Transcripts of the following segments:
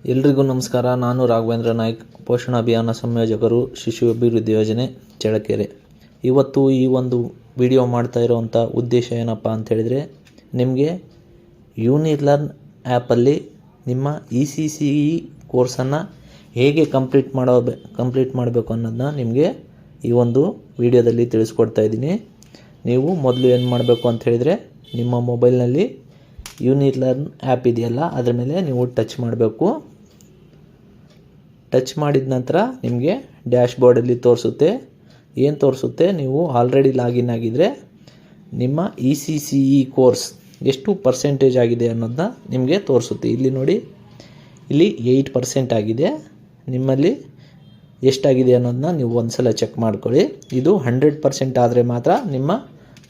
ಎಲ್ರಿಗೂ ನಮಸ್ಕಾರ. ನಾನು ರಾಘವೇಂದ್ರ ನಾಯ್ಕ್, ಪೋಷಣ ಅಭಿಯಾನ ಸಂಯೋಜಕರು, ಶಿಶು ಅಭಿವೃದ್ಧಿ ಯೋಜನೆ, ಚಳ್ಳಕೆರೆ. ಇವತ್ತು ಈ ಒಂದು ವಿಡಿಯೋ ಮಾಡ್ತಾ ಇರೋವಂಥ ಉದ್ದೇಶ ಏನಪ್ಪ ಅಂತ ಹೇಳಿದರೆ, ನಿಮಗೆ ಯೂನಿಲರ್ನ್ ಆ್ಯಪಲ್ಲಿ ನಿಮ್ಮ ECCE ಕೋರ್ಸನ್ನು ಹೇಗೆ ಕಂಪ್ಲೀಟ್ ಮಾಡಬೇಕು ಅನ್ನೋದನ್ನ ನಿಮಗೆ ಈ ಒಂದು ವಿಡಿಯೋದಲ್ಲಿ ತಿಳಿಸ್ಕೊಡ್ತಾ ಇದ್ದೀನಿ. ನೀವು ಮೊದಲು ಏನು ಮಾಡಬೇಕು ಅಂತ ಹೇಳಿದರೆ, ನಿಮ್ಮ ಮೊಬೈಲ್ನಲ್ಲಿ ಯೂನಿಲರ್ನ್ ಆ್ಯಪ್ ಇದೆಯಲ್ಲ, ಅದರ ಮೇಲೆ ನೀವು ಟಚ್ ಮಾಡಬೇಕು. ಟಚ್ ಮಾಡಿದ ನಂತರ ನಿಮಗೆ ಡ್ಯಾಶ್ಬೋರ್ಡಲ್ಲಿ ತೋರಿಸುತ್ತೆ. ನೀವು ಆಲ್ರೆಡಿ ಲಾಗಿನ್ ಆಗಿದ್ದರೆ ನಿಮ್ಮ ECCE ಕೋರ್ಸ್ ಎಷ್ಟು ಪರ್ಸೆಂಟೇಜ್ ಆಗಿದೆ ಅನ್ನೋದನ್ನ ನಿಮಗೆ ತೋರಿಸುತ್ತೆ. ಇಲ್ಲಿ ನೋಡಿ, ಇಲ್ಲಿ 8% ಆಗಿದೆ. ನಿಮ್ಮಲ್ಲಿ ಎಷ್ಟಾಗಿದೆ ಅನ್ನೋದನ್ನ ನೀವು ಒಂದು ಸಲ ಚೆಕ್ ಮಾಡ್ಕೊಳ್ಳಿ. ಇದು 100% ಆದರೆ ಮಾತ್ರ ನಿಮ್ಮ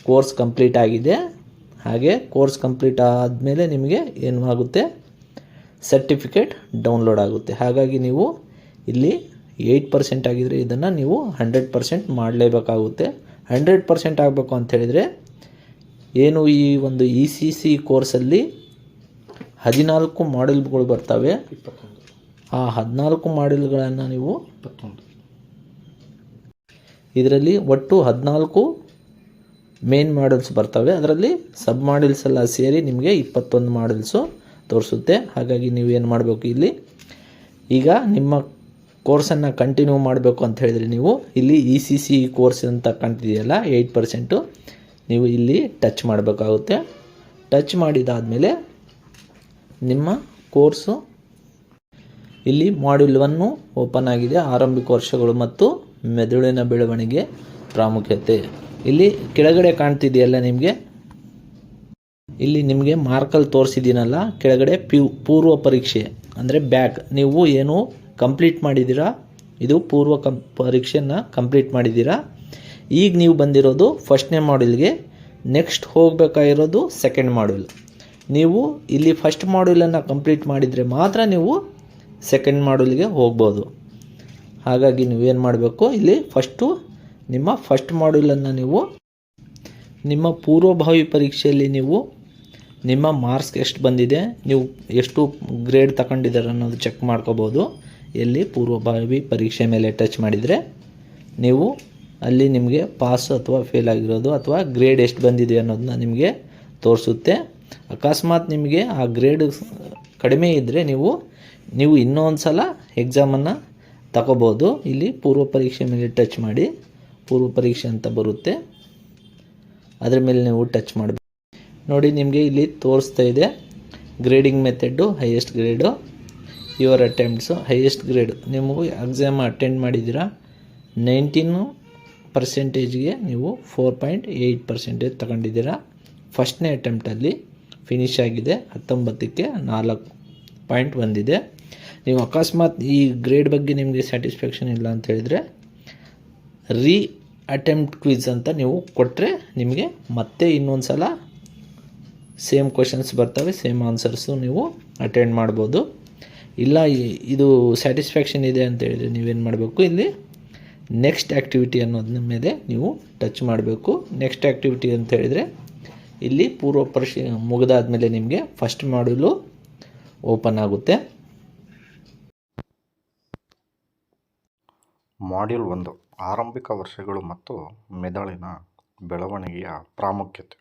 ಕೋರ್ಸ್ ಕಂಪ್ಲೀಟ್ ಆಗಿದೆ. ಹಾಗೆ ಕೋರ್ಸ್ ಕಂಪ್ಲೀಟ್ ಆದಮೇಲೆ ನಿಮಗೆ ಏನು ಆಗುತ್ತೆ, ಸರ್ಟಿಫಿಕೇಟ್ ಡೌನ್ಲೋಡ್ ಆಗುತ್ತೆ. ಹಾಗಾಗಿ ನೀವು ಇಲ್ಲಿ 8% ಆಗಿದರೆ ಇದನ್ನು ನೀವು 100% ಮಾಡಲೇಬೇಕಾಗುತ್ತೆ. 100% ಆಗಬೇಕು ಅಂತ ಹೇಳಿದರೆ ಏನು, ಈ ಒಂದು ECCE ಕೋರ್ಸಲ್ಲಿ 14 ಮಾಡ್ಯೂಲ್ಗಳು ಬರ್ತವೆ. ಆ 14 ಮಾಡ್ಯೂಲ್ಗಳನ್ನು ನೀವು ಇದರಲ್ಲಿ ಒಟ್ಟು 14 ಮೇನ್ ಮಾಡ್ಯೂಲ್ಸ್ ಬರ್ತವೆ. ಅದರಲ್ಲಿ ಸಬ್ ಮಾಡ್ಯೂಲ್ಸ್ ಎಲ್ಲ ಸೇರಿ ನಿಮಗೆ 21 ಮಾಡ್ಯೂಲ್ಸು ತೋರಿಸುತ್ತೆ. ಹಾಗಾಗಿ ನೀವು ಏನು ಮಾಡಬೇಕು, ಇಲ್ಲಿ ಈಗ ನಿಮ್ಮ ಕೋರ್ಸನ್ನು ಕಂಟಿನ್ಯೂ ಮಾಡಬೇಕು ಅಂತ ಹೇಳಿದರೆ ನೀವು ಇಲ್ಲಿ ECCE ಕೋರ್ಸ್ ಅಂತ ಕಾಣ್ತಿದೆಯಲ್ಲ 8%, ನೀವು ಇಲ್ಲಿ ಟಚ್ ಮಾಡಬೇಕಾಗುತ್ತೆ. ಟಚ್ ಮಾಡಿದಾದಮೇಲೆ ನಿಮ್ಮ ಕೋರ್ಸು ಇಲ್ಲಿ ಮಾಡ್ಯೂಲ್ 1 ಓಪನ್ ಆಗಿದೆ. ಆರಂಭಿಕ ವರ್ಷಗಳು ಮತ್ತು ಮೆದುಳಿನ ಬೆಳವಣಿಗೆ ಪ್ರಾಮುಖ್ಯತೆ. ಇಲ್ಲಿ ಕೆಳಗಡೆ ಕಾಣ್ತಿದೆಯಲ್ಲ ನಿಮಗೆ, ಇಲ್ಲಿ ನಿಮಗೆ ಮಾರ್ಕಲ್ಲಿ ತೋರಿಸಿದ್ದೀನಲ್ಲ, ಕೆಳಗಡೆ ಪೂರ್ವ ಪರೀಕ್ಷೆ ಅಂದರೆ ಬ್ಯಾಕ್. ನೀವು ಏನು ಕಂಪ್ಲೀಟ್ ಮಾಡಿದ್ದೀರಾ, ಇದು ಪೂರ್ವ ಪರೀಕ್ಷೆಯನ್ನು ಕಂಪ್ಲೀಟ್ ಮಾಡಿದ್ದೀರಾ. ಈಗ ನೀವು ಬಂದಿರೋದು ಫಸ್ಟ್ನೇ ಮಾಡ್ಯೂಲ್ಗೆ, ನೆಕ್ಸ್ಟ್ ಹೋಗಬೇಕಾಗಿರೋದು ಸೆಕೆಂಡ್ ಮಾಡ್ಯೂಲ್. ನೀವು ಇಲ್ಲಿ ಫಸ್ಟ್ ಮಾಡ್ಯೂಲನ್ನು ಕಂಪ್ಲೀಟ್ ಮಾಡಿದರೆ ಮಾತ್ರ ನೀವು ಸೆಕೆಂಡ್ ಮಾಡ್ಯೂಲ್ಗೆ ಹೋಗ್ಬೋದು. ಹಾಗಾಗಿ ನೀವೇನು ಮಾಡಬೇಕು, ಇಲ್ಲಿ ನಿಮ್ಮ ಫಸ್ಟ್ ಮಾಡ್ಯೂಲನ್ನು ನೀವು ನಿಮ್ಮ ಪೂರ್ವಭಾವಿ ಪರೀಕ್ಷೆಯಲ್ಲಿ ನೀವು ನಿಮ್ಮ ಮಾರ್ಕ್ಸ್ ಎಷ್ಟು ಬಂದಿದೆ, ನೀವು ಎಷ್ಟು ಗ್ರೇಡ್ ತಗೊಂಡಿದ್ದಾರೆ ಅನ್ನೋದು ಚೆಕ್ ಮಾಡ್ಕೋಬೋದು. ಎಲ್ಲಿ ಪೂರ್ವಭಾವಿ ಪರೀಕ್ಷೆ ಮೇಲೆ ಟಚ್ ಮಾಡಿದರೆ ನೀವು ಅಲ್ಲಿ ನಿಮಗೆ ಪಾಸ್ ಅಥವಾ ಫೇಲ್ ಆಗಿರೋದು ಅಥವಾ ಗ್ರೇಡ್ ಎಷ್ಟು ಬಂದಿದೆ ಅನ್ನೋದನ್ನ ನಿಮಗೆ ತೋರಿಸುತ್ತೆ. ಅಕಸ್ಮಾತ್ ನಿಮಗೆ ಆ ಗ್ರೇಡ್ ಕಡಿಮೆ ಇದ್ದರೆ ನೀವು ಇನ್ನೊಂದು ಸಲ ಎಕ್ಸಾಮನ್ನು ತಗೋಬೋದು. ಇಲ್ಲಿ ಪೂರ್ವ ಪರೀಕ್ಷೆ ಮೇಲೆ ಟಚ್ ಮಾಡಿ, ಪೂರ್ವ ಪರೀಕ್ಷೆ ಅಂತ ಬರುತ್ತೆ, ಅದರ ಮೇಲೆ ನೀವು ಟಚ್ ಮಾಡಬೇಕು. ನೋಡಿ, ನಿಮಗೆ ಇಲ್ಲಿ ತೋರಿಸ್ತಾ ಇದೆ grading method, highest grade, your attempts, highest grade. ನೀವು ಎಕ್ಸಾಮ್ ಅಟೆಂಡ್ ಮಾಡಿದ್ದೀರಾ, 19%ಗೆ ನೀವು 4.8% ತಗೊಂಡಿದ್ದೀರಾ. ಫಸ್ಟ್ನೇ ಅಟೆಂಪ್ಟಲ್ಲಿ ಫಿನಿಷ್ ಆಗಿದೆ, 19ಕ್ಕೆ 4 ಪಾಯಿಂಟ್ ಬಂದಿದೆ. ನೀವು ಅಕಸ್ಮಾತ್ ಈ ಗ್ರೇಡ್ ಬಗ್ಗೆ ನಿಮಗೆ ಸ್ಯಾಟಿಸ್ಫ್ಯಾಕ್ಷನ್ ಇಲ್ಲ ಅಂತ ಹೇಳಿದರೆ ಅಟೆಂಪ್ಟ್ ಕ್ವಿಜ್ ಅಂತ ನೀವು ಕೊಟ್ಟರೆ ನಿಮಗೆ ಮತ್ತೆ ಇನ್ನೊಂದು ಸಲ ಸೇಮ್ ಕ್ವಶನ್ಸ್ ಬರ್ತವೆ, ಸೇಮ್ ಆನ್ಸರ್ಸು ನೀವು ಅಟೆಂಡ್ ಮಾಡ್ಬೋದು. ಇಲ್ಲ ಇದು ಸ್ಯಾಟಿಸ್ಫ್ಯಾಕ್ಷನ್ ಇದೆ ಅಂತ ಹೇಳಿದರೆ ನೀವೇನು ಮಾಡಬೇಕು, ಇಲ್ಲಿ ನೆಕ್ಸ್ಟ್ ಆ್ಯಕ್ಟಿವಿಟಿ ಅನ್ನೋದ್ರ ಮೇಲೆ ನೀವು ಟಚ್ ಮಾಡಬೇಕು. ನೆಕ್ಸ್ಟ್ ಆ್ಯಕ್ಟಿವಿಟಿ ಅಂತ ಹೇಳಿದರೆ ಇಲ್ಲಿ ಪೂರ್ವ ಪರೀಕ್ಷೆ ಮುಗಿದಾದ್ಮೇಲೆ ನಿಮಗೆ ಫಸ್ಟ್ ಮಾಡ್ಯೂಲು ಓಪನ್ ಆಗುತ್ತೆ. ಮಾಡ್ಯೂಲ್ 1, ಆರಂಭಿಕ ವರ್ಷಗಳು ಮತ್ತು ಮೆದುಳಿನ ಬೆಳವಣಿಗೆಯ ಪ್ರಾಮುಖ್ಯತೆ.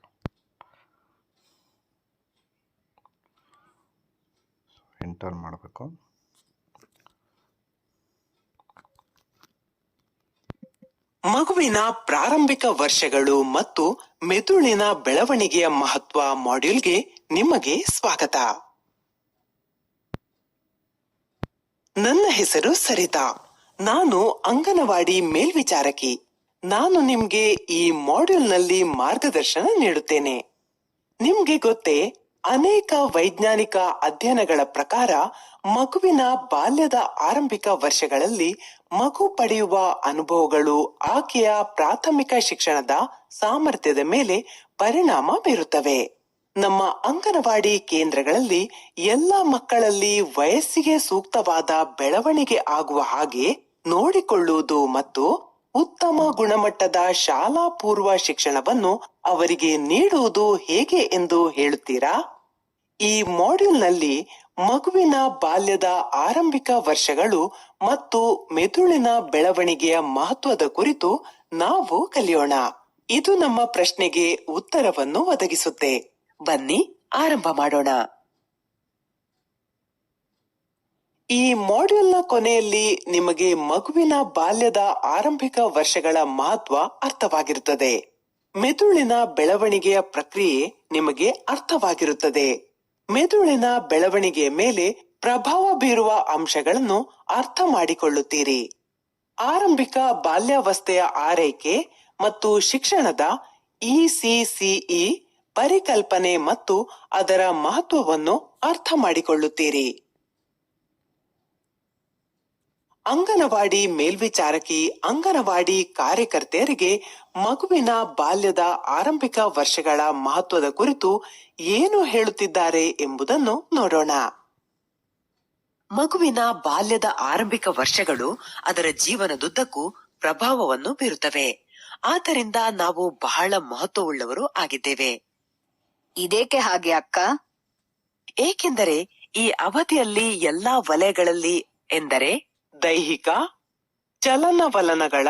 ಎಂಟರ್ ಮಾಡಬೇಕು. ಮಗುವಿನ ಪ್ರಾರಂಭಿಕ ವರ್ಷಗಳು ಮತ್ತು ಮೆದುಳಿನ ಬೆಳವಣಿಗೆಯ ಮಹತ್ವ ಮಾಡ್ಯೂಲ್ಗೆ ನಿಮಗೆ ಸ್ವಾಗತ. ನನ್ನ ಹೆಸರು ಸರಿತಾ. ನಾನು ಅಂಗನವಾಡಿ ಮೇಲ್ವಿಚಾರಕಿ. ನಾನು ನಿಮ್ಗೆ ಈ ಮಾಡ್ಯೂಲ್ನಲ್ಲಿ ಮಾರ್ಗದರ್ಶನ ನೀಡುತ್ತೇನೆ. ನಿಮ್ಗೆ ಗೊತ್ತೇ, ಅನೇಕ ವೈಜ್ಞಾನಿಕ ಅಧ್ಯಯನಗಳ ಪ್ರಕಾರ ಮಗುವಿನ ಬಾಲ್ಯದ ಆರಂಭಿಕ ವರ್ಷಗಳಲ್ಲಿ ಮಗು ಪಡೆಯುವ ಅನುಭವಗಳು ಆಕೆಯ ಪ್ರಾಥಮಿಕ ಶಿಕ್ಷಣದ ಸಾಮರ್ಥ್ಯದ ಮೇಲೆ ಪರಿಣಾಮ ಬೀರುತ್ತವೆ. ನಮ್ಮ ಅಂಗನವಾಡಿ ಕೇಂದ್ರಗಳಲ್ಲಿ ಎಲ್ಲ ಮಕ್ಕಳಲ್ಲಿ ವಯಸ್ಸಿಗೆ ಸೂಕ್ತವಾದ ಬೆಳವಣಿಗೆ ಆಗುವ ಹಾಗೆ ನೋಡಿಕೊಳ್ಳುವುದು ಮತ್ತು ಉತ್ತಮ ಗುಣಮಟ್ಟದ ಶಾಲಾ ಪೂರ್ವ ಶಿಕ್ಷಣವನ್ನು ಅವರಿಗೆ ನೀಡುವುದು ಹೇಗೆ ಎಂದು ಹೇಳುತ್ತೀರಾ? ಈ ಮಾಡ್ಯೂಲ್ನಲ್ಲಿ ಮಗುವಿನ ಬಾಲ್ಯದ ಆರಂಭಿಕ ವರ್ಷಗಳು ಮತ್ತು ಮೆದುಳಿನ ಬೆಳವಣಿಗೆಯ ಮಹತ್ವದ ಕುರಿತು ನಾವು ಕಲಿಯೋಣ. ಇದು ನಮ್ಮ ಪ್ರಶ್ನೆಗೆ ಉತ್ತರವನ್ನು ಒದಗಿಸುತ್ತೆ. ಬನ್ನಿ ಆರಂಭ ಮಾಡೋಣ. ಈ ಮಾಡ್ಯೂಲ್ನ ಕೊನೆಯಲ್ಲಿ ನಿಮಗೆ ಮಗುವಿನ ಬಾಲ್ಯದ ಆರಂಭಿಕ ವರ್ಷಗಳ ಮಹತ್ವ ಅರ್ಥವಾಗಿರುತ್ತದೆ. ಮೆದುಳಿನ ಬೆಳವಣಿಗೆಯ ಪ್ರಕ್ರಿಯೆ ನಿಮಗೆ ಅರ್ಥವಾಗಿರುತ್ತದೆ. ಮೆದುಳಿನ ಬೆಳವಣಿಗೆಯ ಮೇಲೆ ಪ್ರಭಾವ ಬೀರುವ ಅಂಶಗಳನ್ನು ಅರ್ಥ ಮಾಡಿಕೊಳ್ಳುತ್ತೀರಿ. ಆರಂಭಿಕ ಬಾಲ್ಯಾವಸ್ಥೆಯ ಆರೈಕೆ ಮತ್ತು ಶಿಕ್ಷಣದ ECCE ಪರಿಕಲ್ಪನೆ ಮತ್ತು ಅದರ ಮಹತ್ವವನ್ನು ಅರ್ಥ ಮಾಡಿಕೊಳ್ಳುತ್ತೀರಿ. ಅಂಗನವಾಡಿ ಮೇಲ್ವಿಚಾರಕಿ ಅಂಗನವಾಡಿ ಕಾರ್ಯಕರ್ತೆಯರಿಗೆ ಮಗುವಿನ ಬಾಲ್ಯದ ಆರಂಭಿಕ ವರ್ಷಗಳ ಮಹತ್ವದ ಕುರಿತು ಏನು ಹೇಳುತ್ತಿದ್ದಾರೆ ಎಂಬುದನ್ನು ನೋಡೋಣ. ಮಗುವಿನ ಬಾಲ್ಯದ ಆರಂಭಿಕ ವರ್ಷಗಳು ಅದರ ಜೀವನದುದ್ದಕ್ಕೂ ಪ್ರಭಾವವನ್ನು ಬೀರುತ್ತವೆ. ಆದ್ದರಿಂದ ನಾವು ಬಹಳ ಮಹತ್ವವುಳ್ಳವರು ಆಗಿದ್ದೇವೆ. ಇದೇಕೆ ಹಾಗೆ ಅಕ್ಕ? ಏಕೆಂದರೆ ಈ ಅವಧಿಯಲ್ಲಿ ಎಲ್ಲಾ ವಲಯಗಳಲ್ಲಿ ಎಂದರೆ ದೈಹಿಕ, ಚಲನವಲನಗಳ,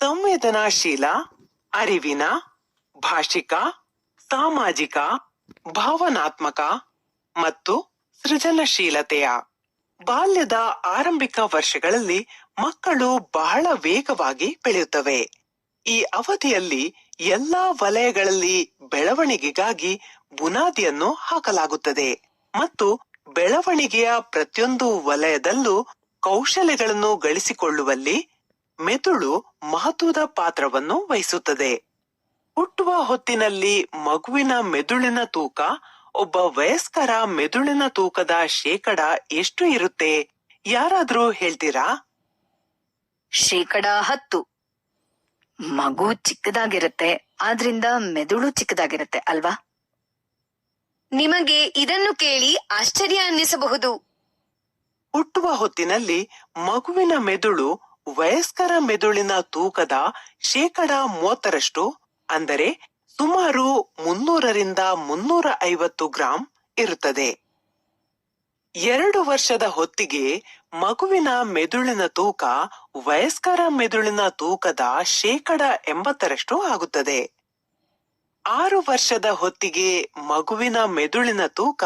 ಸಂವೇದನಾಶೀಲ, ಅರಿವಿನ, ಭಾಷಿಕ, ಸಾಮಾಜಿಕ, ಭಾವನಾತ್ಮಕ ಮತ್ತು ಸೃಜನಶೀಲತೆಯ ಬಾಲ್ಯದ ಆರಂಭಿಕ ವರ್ಷಗಳಲ್ಲಿ ಮಕ್ಕಳು ಬಹಳ ವೇಗವಾಗಿ ಬೆಳೆಯುತ್ತವೆ. ಈ ಅವಧಿಯಲ್ಲಿ ಎಲ್ಲಾ ವಲಯಗಳಲ್ಲಿ ಬೆಳವಣಿಗೆಗಾಗಿ ಬುನಾದಿಯನ್ನು ಹಾಕಲಾಗುತ್ತದೆ ಮತ್ತು ಬೆಳವಣಿಗೆಯ ಪ್ರತಿಯೊಂದು ವಲಯದಲ್ಲೂ ಕೌಶಲ್ಯಗಳನ್ನು ಗಳಿಸಿಕೊಳ್ಳುವಲ್ಲಿ ಮೆದುಳು ಮಹತ್ವದ ಪಾತ್ರವನ್ನು ವಹಿಸುತ್ತದೆ. ಹುಟ್ಟುವ ಹೊತ್ತಿನಲ್ಲಿ ಮಗುವಿನ ಮೆದುಳಿನ ತೂಕ ಒಬ್ಬ ವಯಸ್ಕರ ಮೆದುಳಿನ ತೂಕದ ಶೇಕಡ ಎಷ್ಟು ಇರುತ್ತೆ? ಯಾರಾದ್ರೂ ಹೇಳ್ತೀರಾ? 10%. ಮಗು ಚಿಕ್ಕದಾಗಿರುತ್ತೆ, ಆದ್ರಿಂದ ಮೆದುಳು ಚಿಕ್ಕದಾಗಿರುತ್ತೆ ಅಲ್ವಾ? ನಿಮಗೆ ಇದನ್ನು ಕೇಳಿ ಆಶ್ಚರ್ಯ ಅನ್ನಿಸಬಹುದು. ಹುಟ್ಟುವ ಹೊತ್ತಿನಲ್ಲಿ ಮಗುವಿನ ಮೆದುಳು ವಯಸ್ಕರ ಮೆದುಳಿನ ತೂಕದ ಶೇಕಡ 30ರಷ್ಟು, ಅಂದರೆ ಸುಮಾರು 300 ರಿಂದ 350 ಗ್ರಾಂ ಇರುತ್ತದೆ. 2 ವರ್ಷದ ಹೊತ್ತಿಗೆ ಮಗುವಿನ ಮೆದುಳಿನ ತೂಕ ವಯಸ್ಕರ ಮೆದುಳಿನ ತೂಕದ ಶೇಕಡ 80ರಷ್ಟು ಆಗುತ್ತದೆ. 6 ವರ್ಷದ ಹೊತ್ತಿಗೆ ಮಗುವಿನ ಮೆದುಳಿನ ತೂಕ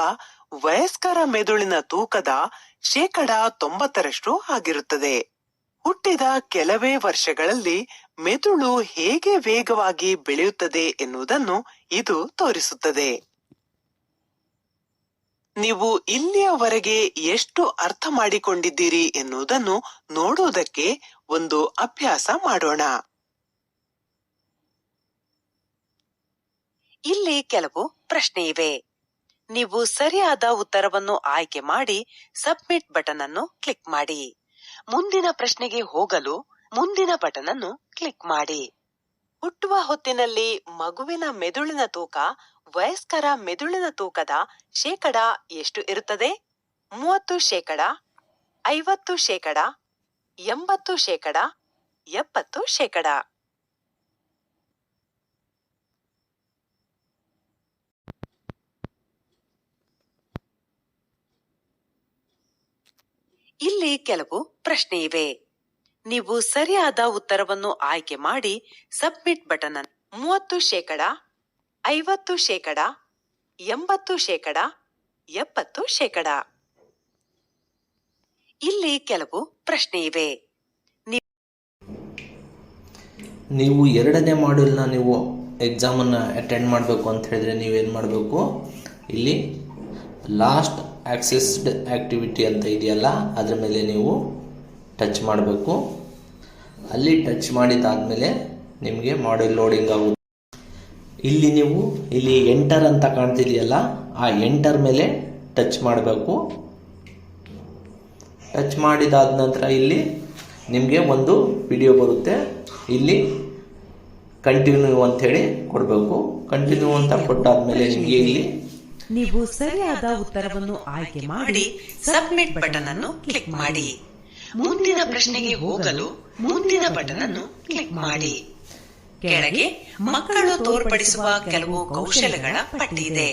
ವಯಸ್ಕರ ಮೆದುಳಿನ ತೂಕದ ಶೇಕಡ 90ರಷ್ಟು ಆಗಿರುತ್ತದೆ. ಹುಟ್ಟಿದ ಕೆಲವೇ ವರ್ಷಗಳಲ್ಲಿ ಮೆದುಳು ಹೇಗೆ ವೇಗವಾಗಿ ಬೆಳೆಯುತ್ತದೆ ಎನ್ನುವುದನ್ನು ಇದು ತೋರಿಸುತ್ತದೆ. ನೀವು ಇಲ್ಲಿಯವರೆಗೆ ಎಷ್ಟು ಅರ್ಥ ಮಾಡಿಕೊಂಡಿದ್ದೀರಿ ಎನ್ನುವುದನ್ನು ನೋಡುವುದಕ್ಕೆ ಒಂದು ಅಭ್ಯಾಸ ಮಾಡೋಣ. ಇಲ್ಲಿ ಕೆಲವು ಪ್ರಶ್ನೆ ಇವೆ. ನೀವು ಸರಿಯಾದ ಉತ್ತರವನ್ನು ಆಯ್ಕೆ ಮಾಡಿ ಸಬ್ಮಿಟ್ ಬಟನ್ ಅನ್ನು ಕ್ಲಿಕ್ ಮಾಡಿ. ಮುಂದಿನ ಪ್ರಶ್ನೆಗೆ ಹೋಗಲು ಮುಂದಿನ ಬಟನ್ ಅನ್ನು ಕ್ಲಿಕ್ ಮಾಡಿ. ಹುಟ್ಟುವ ಹೊತ್ತಿನಲ್ಲಿ ಮಗುವಿನ ಮೆದುಳಿನ ತೂಕ ವಯಸ್ಕರ ಮೆದುಳಿನ ತೂಕದ ಶೇಕಡ ಎಷ್ಟು ಇರುತ್ತದೆ? 30%, 50%, 80%, 70%. ಇಲ್ಲಿ ಕೆಲವು ಪ್ರಶ್ನೆ ಇವೆ. ನೀವು ಸರಿಯಾದ ಉತ್ತರವನ್ನು ಆಯ್ಕೆ ಮಾಡಿ ಸಬ್ಮಿಟ್ ಬಟನ್ ಅನ್ನು 30%, 50%, 80%, 70%. ಇಲ್ಲಿ ಕೆಲವು ಪ್ರಶ್ನೆ ಇವೆ. ನೀವು 2ನೇ ಮಾಡ್ಯೂಲ್ನ ನೀವು ಎಕ್ಸಾಮನ್ನು ಅಟೆಂಡ್ ಮಾಡಬೇಕು ಅಂತ ಹೇಳಿದ್ರೆ ನೀವೇನು ಮಾಡಬೇಕು? ಇಲ್ಲಿ ಲಾಸ್ಟ್ ಆಕ್ಸೆಸ್ಡ್ ಆ್ಯಕ್ಟಿವಿಟಿ ಅಂತ ಇದೆಯಲ್ಲ, ಅದರ ಮೇಲೆ ನೀವು ಟಚ್ ಮಾಡಬೇಕು. ಅಲ್ಲಿ ಟಚ್ ಮಾಡಿದಾದಮೇಲೆ ನಿಮಗೆ ಮಾಡ್ಯೂಲ್ ಲೋಡಿಂಗ್ ಆಗುತ್ತೆ. ಇಲ್ಲಿ ಎಂಟರ್ ಅಂತ ಕಾಣ್ತಿದೆಯಲ್ಲ, ಆ ಎಂಟರ್ ಮೇಲೆ ಟಚ್ ಮಾಡಬೇಕು. ಟಚ್ ಮಾಡಿದಾದ ನಂತರ ಇಲ್ಲಿ ನಿಮಗೆ ಒಂದು ವಿಡಿಯೋ ಬರುತ್ತೆ. ಇಲ್ಲಿ ಕಂಟಿನ್ಯೂ ಅಂಥೇಳಿ ಕೊಡಬೇಕು. ಕಂಟಿನ್ಯೂ ಅಂತ ಕೊಟ್ಟಾದ್ಮೇಲೆ ನಿಮಗೆ ಇಲ್ಲಿ ನೀವು ಸರಿಯಾದ ಉತ್ತರವನ್ನು ಆಯ್ಕೆ ಮಾಡಿ ಸಬ್ಮಿಟ್ ಬಟನ್ ಅನ್ನು ಕ್ಲಿಕ್ ಮಾಡಿ. ಮುಂದಿನ ಪ್ರಶ್ನೆಗೆ ಹೋಗಲು ಮುಂದಿನ ಬಟನ್ ಅನ್ನು ಕ್ಲಿಕ್ ಮಾಡಿ. ಕೆಳಗೆ ಮಕ್ಕಳು ತೋರ್ಪಡಿಸುವ ಕೆಲವು ಕೌಶಲ್ಯಗಳ ಪಟ್ಟಿ ಇದೆ.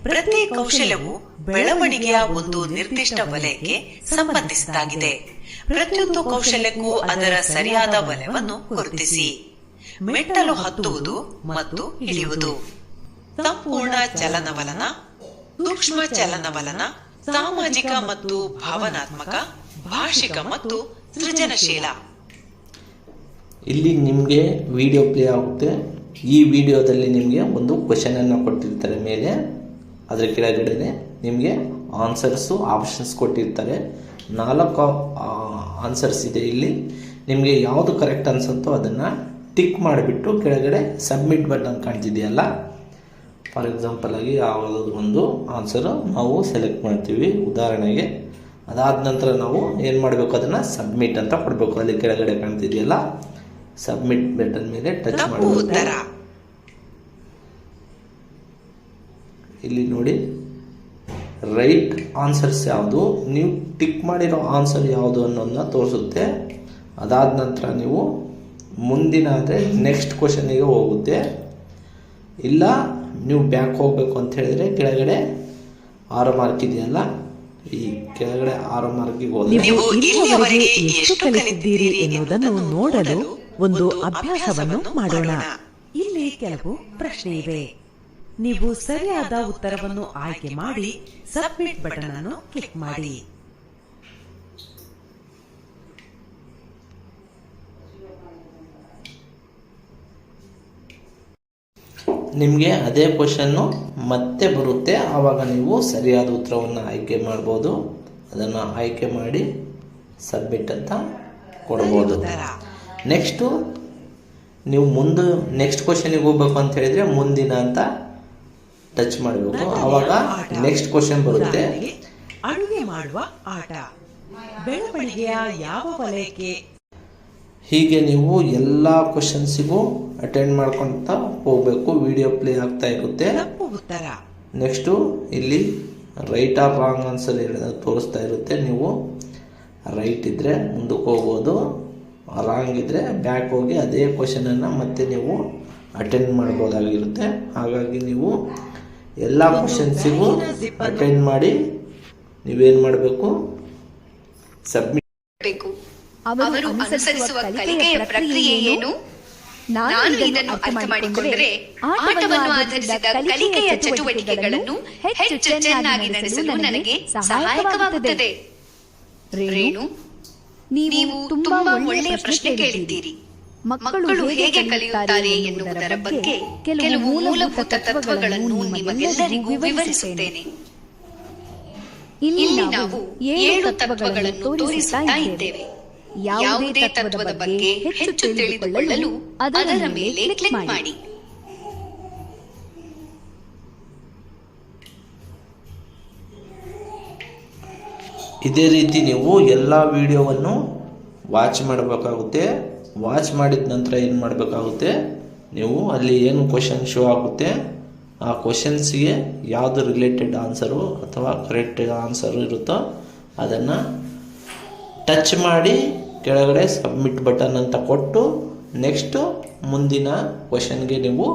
ಪ್ರತಿ ಕೌಶಲ್ಯವು ಬೆಳವಣಿಗೆಯ ಒಂದು ನಿರ್ದಿಷ್ಟ ವಲಯಕ್ಕೆ ಸಂಬಂಧಿಸಿದ್ದಾಗಿದೆ. ಪ್ರತಿಯೊಂದು ಕೌಶಲ್ಯಕ್ಕೂ ಅದರ ಸರಿಯಾದ ವಲಯವನ್ನು ಗುರುತಿಸಿ. ಮೆಟ್ಟಲು ಹತ್ತುವುದು ಮತ್ತು ಇಳಿಯುವುದು, ಸಂಪೂರ್ಣ ಚಲನವಲನ, ಸೂಕ್ಷ್ಮ ಚಲನವಲನ, ಸಾಮಾಜಿಕ ಮತ್ತು ಭಾವನಾತ್ಮಕ, ಭಾಷಿಕ ಮತ್ತು ಸೃಜನಶೀಲ. ಇಲ್ಲಿ ನಿಮಗೆ ವಿಡಿಯೋ ಪ್ಲೇ ಆಗುತ್ತೆ. ಈ ವಿಡಿಯೋದಲ್ಲಿ ನಿಮಗೆ ಒಂದು ಕ್ವೆಶನನ್ನು ಕೊಟ್ಟಿರ್ತಾರೆ ಮೇಲೆ, ಅದರ ಕೆಳಗಡೆ ನಿಮಗೆ ಆನ್ಸರ್ಸು ಆಪ್ಷನ್ಸ್ ಕೊಟ್ಟಿರ್ತಾರೆ. 4 ಆನ್ಸರ್ಸ್ ಇದೆ. ಇಲ್ಲಿ ನಿಮಗೆ ಯಾವುದು ಕರೆಕ್ಟ್ ಅನಿಸುತ್ತೋ ಅದನ್ನು ಟಿಕ್ ಮಾಡಿಬಿಟ್ಟು ಕೆಳಗಡೆ ಸಬ್ಮಿಟ್ ಬಟನ್ ಕಾಣ್ತಿದೆಯಲ್ಲ, ಫಾರ್ ಎಕ್ಸಾಂಪಲ್ ಆಗಿ ಯಾವುದಾದ್ರು ಒಂದು ಆನ್ಸರು ನಾವು ಸೆಲೆಕ್ಟ್ ಮಾಡ್ತೀವಿ ಉದಾಹರಣೆಗೆ. ಅದಾದ ನಂತರ ನಾವು ಏನು ಮಾಡಬೇಕು, ಅದನ್ನು ಸಬ್ಮಿಟ್ ಅಂತ ಕೊಡಬೇಕು. ಅಲ್ಲಿ ಕೆಳಗಡೆ ಕಾಣ್ತಿದೆಯಲ್ಲ ಸಬ್ಮಿಟ್ ಬಟನ್ ಮೇಲೆ ಟಚ್ ಮಾಡಬೇಕು. ಇಲ್ಲಿ ನೋಡಿ ರೈಟ್ ಆನ್ಸರ್ಸ್ ಯಾವುದು, ನೀವು ಟಿಕ್ ಮಾಡಿರೋ ಆನ್ಸರ್ ಯಾವುದು ಅನ್ನೋದನ್ನ ತೋರಿಸುತ್ತೆ. ಅದಾದ ನಂತರ ನೀವು ಮುಂದಿನ ಅಂದರೆ ನೆಕ್ಸ್ಟ್ ಕ್ವಶನಿಗೆ ಹೋಗುತ್ತೆ. ಇಲ್ಲ ನೀವು ಬ್ಯಾಕ್ ಹೋಗಬೇಕು ಅಂತ ಹೇಳಿದರೆ ಕೆಳಗಡೆ 6 ಮಾರ್ಕ್ ಇದೆಯಲ್ಲ, ಈ ಕೆಳಗಡೆ 6 ಮಾರ್ಕಿಗೆ ಹೋದರೆ ನೀವು ಇಲ್ಲಿಯವರೆಗೆ ಎಷ್ಟು ಕಲಿತಿದ್ದೀರಿ ಎನ್ನುವುದನ್ನು ನೋಡಲು ಒಂದು ಅಭ್ಯಾಸವನ್ನು ಮಾಡೋಣ. ಇಲ್ಲಿ ಕೆಲವು ಪ್ರಶ್ನೆ ಇವೆ. ನೀವು ಸರಿಯಾದ ಉತ್ತರವನ್ನು ಆಯ್ಕೆ ಮಾಡಿ ಸಬ್ಮಿಟ್ ಬಟನ್ ಅನ್ನು ಕ್ಲಿಕ್ ಮಾಡಿ. ನಿಮಗೆ ಅದೇ ಕ್ವಶನ್ನು ಮತ್ತೆ ಬರುತ್ತೆ. ಆವಾಗ ನೀವು ಸರಿಯಾದ ಉತ್ತರವನ್ನು ಆಯ್ಕೆ ಮಾಡ್ಬೋದು. ಅದನ್ನು ಆಯ್ಕೆ ಮಾಡಿ ಸಬ್ಮಿಟ್ ಅಂತ ಕೊಡ್ಬೋದು. ನೆಕ್ಸ್ಟು ನೀವು ನೆಕ್ಸ್ಟ್ ಕ್ವಶನಿಗೆ ಹೋಗ್ಬೇಕು ಅಂತ ಹೇಳಿದರೆ ಮುಂದಿನ ಅಂತ ಟಚ್ ಮಾಡಬೇಕು. ಆವಾಗ ನೆಕ್ಸ್ಟ್ ಕ್ವಶನ್ ಬರುತ್ತೆ. ಅಡುಗೆ ಮಾಡುವ ಆಟ, ಬೆಳವಣಿಗೆಯ ಯಾವ ವಲಯಕ್ಕೆ? ಹೀಗೆ ನೀವು ಎಲ್ಲ ಕ್ವಶನ್ಸಿಗೂ ಅಟೆಂಡ್ ಮಾಡ್ಕೊಳ್ತಾ ಹೋಗಬೇಕು. ವಿಡಿಯೋ ಪ್ಲೇ ಆಗ್ತಾ ಇರುತ್ತೆ. ತಪ್ಪು ಉತ್ತರ. ನೆಕ್ಸ್ಟು ಇಲ್ಲಿ ರೈಟ್ ಆರ್ ರಾಂಗ್ ಆನ್ಸರ್ ತೋರಿಸ್ತಾ ಇರುತ್ತೆ. ನೀವು ರೈಟ್ ಇದ್ದರೆ ಮುಂದಕ್ಕೆ ಹೋಗ್ಬೋದು, ರಾಂಗ್ ಇದ್ದರೆ ಬ್ಯಾಕ್ ಹೋಗಿ ಅದೇ ಕ್ವಶನನ್ನು ಮತ್ತೆ ನೀವು ಅಟೆಂಡ್ ಮಾಡ್ಬೋದಾಗಿರುತ್ತೆ. ಹಾಗಾಗಿ ನೀವು ಎಲ್ಲ ಕ್ವಶನ್ಸಿಗೂ ಅಟೆಂಡ್ ಮಾಡಿ ನೀವೇನು ಮಾಡಬೇಕು, ಸಬ್ಮಿಟ್ ಬೇಕು. ಅವರು ಅನುಸರಿಸುವ ಕಲಿಕೆಯ ಪ್ರಕ್ರಿಯೆ ಏನು? ನಾನು ಇದನ್ನು ಅರ್ಥ ಮಾಡಿಕೊಂಡರೆ ಆಟವನ್ನು ಆಧರಿಸಿದ ಕಲಿಕೆಯ ಚಟುವಟಿಕೆಗಳನ್ನು ಹೆಚ್ಚು ಚೆನ್ನಾಗಿ ನಡೆಸಲು ನನಗೆ ಸಹಾಯಕವಾಗುತ್ತದೆ. ರೇಣು, ನೀವು ತುಂಬಾ ಒಳ್ಳೆಯ ಪ್ರಶ್ನೆ ಕೇಳಿದ್ದೀರಿ. ಮಕ್ಕಳು ಹೇಗೆ ಕಲಿಯುತ್ತಾರೆ ಎನ್ನುವುದರ ಬಗ್ಗೆ ಕೆಲವು ಮೂಲಭೂತ ತತ್ವಗಳನ್ನು ನಿಮಗೆಲ್ಲರಿಗೂ ವಿವರಿಸುತ್ತೇನೆ. ಇಲ್ಲಿ ನಾವು 7 ತತ್ವಗಳನ್ನು ತೋರಿಸುತ್ತಾ ಇದ್ದೇವೆ. ಯಾವುದೇ ತತ್ವದ ಬಗ್ಗೆ ಹೆಚ್ಚು ತಿಳಿದುಕೊಳ್ಳಲು ಅದರ ಮೇಲೆ ಕ್ಲಿಕ್ ಮಾಡಿ. ಇದೇ ರೀತಿ ನೀವು ಎಲ್ಲ ವಿಡಿಯೋವನ್ನು ವಾಚ್ ಮಾಡಬೇಕಾಗುತ್ತೆ. ವಾಚ್ ಮಾಡಿದ ನಂತರ ಏನು ಮಾಡಬೇಕಾಗುತ್ತೆ, ನೀವು ಅಲ್ಲಿ ಏನು ಕ್ವಶನ್ ಶೋ ಆಗುತ್ತೆ ಆ ಕ್ವಶನ್ಸ್ಗೆ ಯಾವುದು ರಿಲೇಟೆಡ್ ಆನ್ಸರು ಅಥವಾ ಕರೆಕ್ಟ್ ಆನ್ಸರು ಇರುತ್ತೋ ಅದನ್ನು ಟಚ್ ಮಾಡಿ ಕೆಳಗಡೆ ಸಬ್ಮಿಟ್ ಬಟನ್ ಅಂತ ಕೊಟ್ಟು ನೆಕ್ಸ್ಟು ಮುಂದಿನ ಕ್ವಶನ್ಗೆ ನೀವು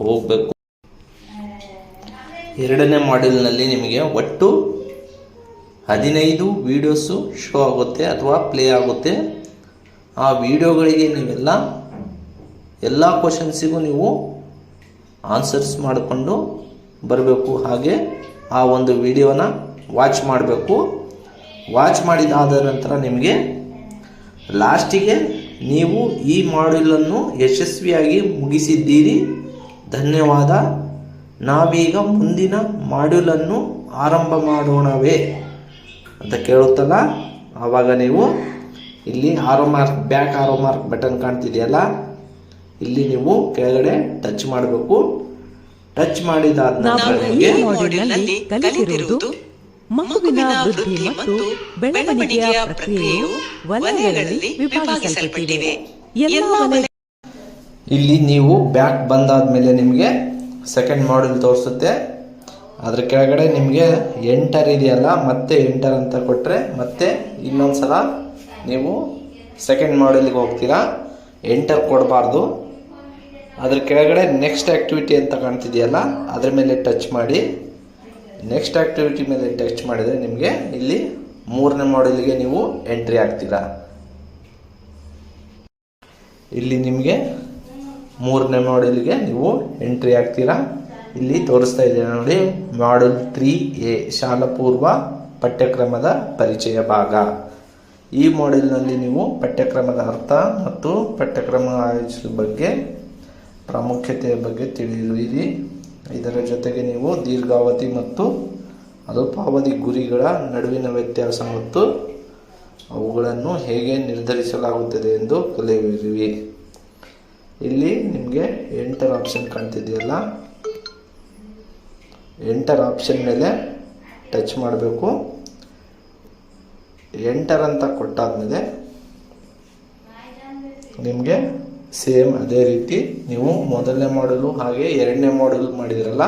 ಹೋಗಬೇಕು. 2ನೇ ಮಾಡ್ಯೂಲ್ನಲ್ಲಿ ನಿಮಗೆ ಒಟ್ಟು 15 ವೀಡಿಯೋಸು ಶೋ ಆಗುತ್ತೆ ಅಥವಾ ಪ್ಲೇ ಆಗುತ್ತೆ. ಆ ವಿಡಿಯೋಗಳಿಗೆ ನೀವೆಲ್ಲ ಎಲ್ಲ ಕ್ವಶನ್ಸಿಗೂ ನೀವು ಆನ್ಸರ್ಸ್ ಮಾಡಿಕೊಂಡು ಬರಬೇಕು. ಹಾಗೆ ಆ ಒಂದು ವಿಡಿಯೋನ ವಾಚ್ ಮಾಡಬೇಕು. ವಾಚ್ ಮಾಡಿದಾದ ನಂತರ ನಿಮಗೆ ಲಾಸ್ಟಿಗೆ ನೀವು ಈ ಮಾಡ್ಯೂಲನ್ನು ಯಶಸ್ವಿಯಾಗಿ ಮುಗಿಸಿದ್ದೀರಿ, ಧನ್ಯವಾದ, ನಾವೀಗ ಮುಂದಿನ ಮಾಡ್ಯೂಲನ್ನು ಆರಂಭ ಮಾಡೋಣವೇ ಅಂತ ಕೇಳುತ್ತಲ್ಲ, ಆವಾಗ ನೀವು ಇಲ್ಲಿ 6 ಮಾರ್ಕ್ ಬ್ಯಾಕ್ 6 ಮಾರ್ಕ್ ಬಟನ್ ಕಾಣ್ತಿದೆಯಲ್ಲ, ಇಲ್ಲಿ ನೀವು ಕೆಳಗಡೆ ಟಚ್ ಮಾಡಬೇಕು. ಟಚ್ ಮಾಡಿದಾದ ನಂತರ ನಿಮಗೆ ಕಲಿತಿರುವುದು ಮಗುವಿನ ವೃದ್ಧಿ ಮತ್ತು ಬೆಳವಣಿಗೆಯ ಪ್ರಕ್ರಿಯೆಯು ವಲಯಗಳಲ್ಲಿ ವಿಭಾಗಿಸಲ್ಪಟ್ಟಿವೆ. ಇಲ್ಲಿ ನೀವು ಬ್ಯಾಕ್ ಬಂದಾದ ಮೇಲೆ ನಿಮಗೆ ಸೆಕೆಂಡ್ ಮಾಡ್ಯೂಲ್ ತೋರಿಸುತ್ತೆ. ಅದ್ರ ಕೆಳಗಡೆ ನಿಮಗೆ ಎಂಟರ್ ಇದೆಯಲ್ಲ, ಮತ್ತೆ ಎಂಟರ್ ಅಂತ ಕೊಟ್ಟರೆ ಮತ್ತೆ ಇನ್ನೊಂದ್ಸಲ ನೀವು ಸೆಕೆಂಡ್ ಮಾಡ್ಯೂಲಿಗೆ ಹೋಗ್ತೀರಾ. ಎಂಟರ್ ಕೊಡಬಾರ್ದು. ಅದ್ರ ಕೆಳಗಡೆ ನೆಕ್ಸ್ಟ್ ಆ್ಯಕ್ಟಿವಿಟಿ ಅಂತ ಕಾಣ್ತಿದೆಯಲ್ಲ, ಅದ್ರ ಮೇಲೆ ಟಚ್ ಮಾಡಿ ನೆಕ್ಸ್ಟ್ ಆಕ್ಟಿವಿಟಿ ಮೇಲೆ ಟಚ್ ಮಾಡಿದರೆ ನಿಮಗೆ ಇಲ್ಲಿ 3ನೇ ಮಾಡ್ಯೂಲ್ಗೆ ನೀವು ಎಂಟ್ರಿ ಆಗ್ತೀರಾ. ಇಲ್ಲಿ ನಿಮಗೆ 3ನೇ ಮಾಡ್ಯೂಲ್ಗೆ ನೀವು ಎಂಟ್ರಿ ಆಗ್ತೀರಾ. ಇಲ್ಲಿ ತೋರಿಸ್ತಾ ಇದೆ ನೋಡಿ, ಮಾಡ್ಯೂಲ್ 3A ಶಾಲಾ ಪೂರ್ವ ಪಠ್ಯಕ್ರಮದ ಪರಿಚಯ ಭಾಗ. ಈ ಮಾಡ್ಯೂಲ್ನಲ್ಲಿ ನೀವು ಪಠ್ಯಕ್ರಮದ ಅರ್ಥ ಮತ್ತು ಪಠ್ಯಕ್ರಮ ಆಯೋಜಿಸುವ ಬಗ್ಗೆ ಪ್ರಾಮುಖ್ಯತೆಯ ಬಗ್ಗೆ ತಿಳಿಯುವಿರಿ. ಇದರ ಜೊತೆಗೆ ನೀವು ದೀರ್ಘಾವಧಿ ಮತ್ತು ಅಲ್ಪಾವಧಿ ಗುರಿಗಳ ನಡುವಿನ ವ್ಯತ್ಯಾಸ ಮತ್ತು ಅವುಗಳನ್ನು ಹೇಗೆ ನಿರ್ಧರಿಸಲಾಗುತ್ತದೆ ಎಂದು ಕಲಿಯುವಿರಿ. ಇಲ್ಲಿ ನಿಮಗೆ ಎಂಟರ್ ಆಪ್ಷನ್ ಕಾಣ್ತಿದೆಯಲ್ಲ, ಎಂಟರ್ ಆಪ್ಷನ್ ಮೇಲೆ ಟಚ್ ಮಾಡಬೇಕು. ಎಂಟರ್ ಅಂತ ಕೊಟ್ಟಾದ್ಮೇಲೆ ನಿಮಗೆ ಸೇಮ್ ಅದೇ ರೀತಿ ನೀವು ಮೊದಲನೇ ಮಾಡ್ಯೂಲು ಹಾಗೆ 2ನೇ ಮಾಡ್ಯೂಲ್ ಮಾಡಿದ್ರಲ್ಲ,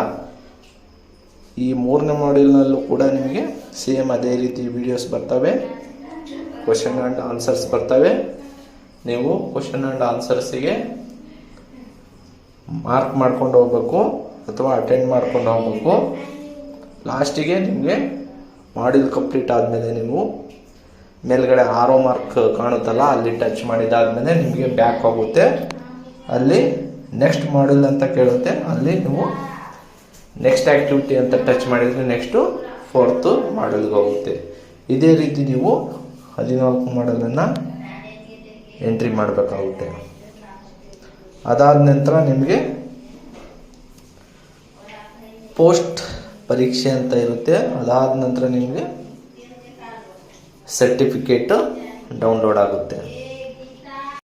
ಈ 3ನೇ ಮಾಡ್ಯೂಲ್ನಲ್ಲೂ ಕೂಡ ನಿಮಗೆ ಸೇಮ್ ಅದೇ ರೀತಿ ವಿಡಿಯೋಸ್ ಬರ್ತವೆ, ಕ್ವಶನ್ ಆ್ಯಂಡ್ ಆನ್ಸರ್ಸ್ ಬರ್ತವೆ. ನೀವು ಕ್ವಶನ್ ಆ್ಯಂಡ್ ಆನ್ಸರ್ಸಿಗೆ ಮಾರ್ಕ್ ಮಾಡ್ಕೊಂಡು ಹೋಗ್ಬೇಕು ಅಥವಾ ಅಟೆಂಡ್ ಮಾಡ್ಕೊಂಡು ಹೋಗ್ಬೇಕು. ಲಾಸ್ಟಿಗೆ ನಿಮಗೆ ಮಾಡ್ಯೂಲ್ ಕಂಪ್ಲೀಟ್ ಆದಮೇಲೆ ನೀವು ಮೇಲ್ಗಡೆ ಆರೋ ಮಾರ್ಕ್ ಕಾಣುತ್ತಲ್ಲ, ಅಲ್ಲಿ ಟಚ್ ಮಾಡಿದಾದ್ಮೇಲೆ ನಿಮಗೆ ಬ್ಯಾಕ್ ಹೋಗುತ್ತೆ. ಅಲ್ಲಿ ನೆಕ್ಸ್ಟ್ ಮಾಡ್ಯೂಲ್ ಅಂತ ಕೇಳುತ್ತೆ, ಅಲ್ಲಿ ನೀವು ನೆಕ್ಸ್ಟ್ ಆ್ಯಕ್ಟಿವಿಟಿ ಅಂತ ಟಚ್ ಮಾಡಿದರೆ ನೆಕ್ಸ್ಟು 4th ಮಾಡ್ಯೂಲ್ಗೆ ಹೋಗುತ್ತೆ. ಇದೇ ರೀತಿ ನೀವು 14 ಮಾಡ್ಯೂಲನ್ನು ಎಂಟ್ರಿ ಮಾಡಬೇಕಾಗುತ್ತೆ. ಅದಾದ ನಂತರ ನಿಮಗೆ ಪೋಸ್ಟ್ ಪರೀಕ್ಷೆ ಅಂತ ಇರುತ್ತೆ. ಅದಾದ ನಂತರ ನಿಮಗೆ ಸರ್ಟಿಫಿಕೇಟ್ ಡೌನ್ಲೋಡ್ ಆಗುತ್ತೆ.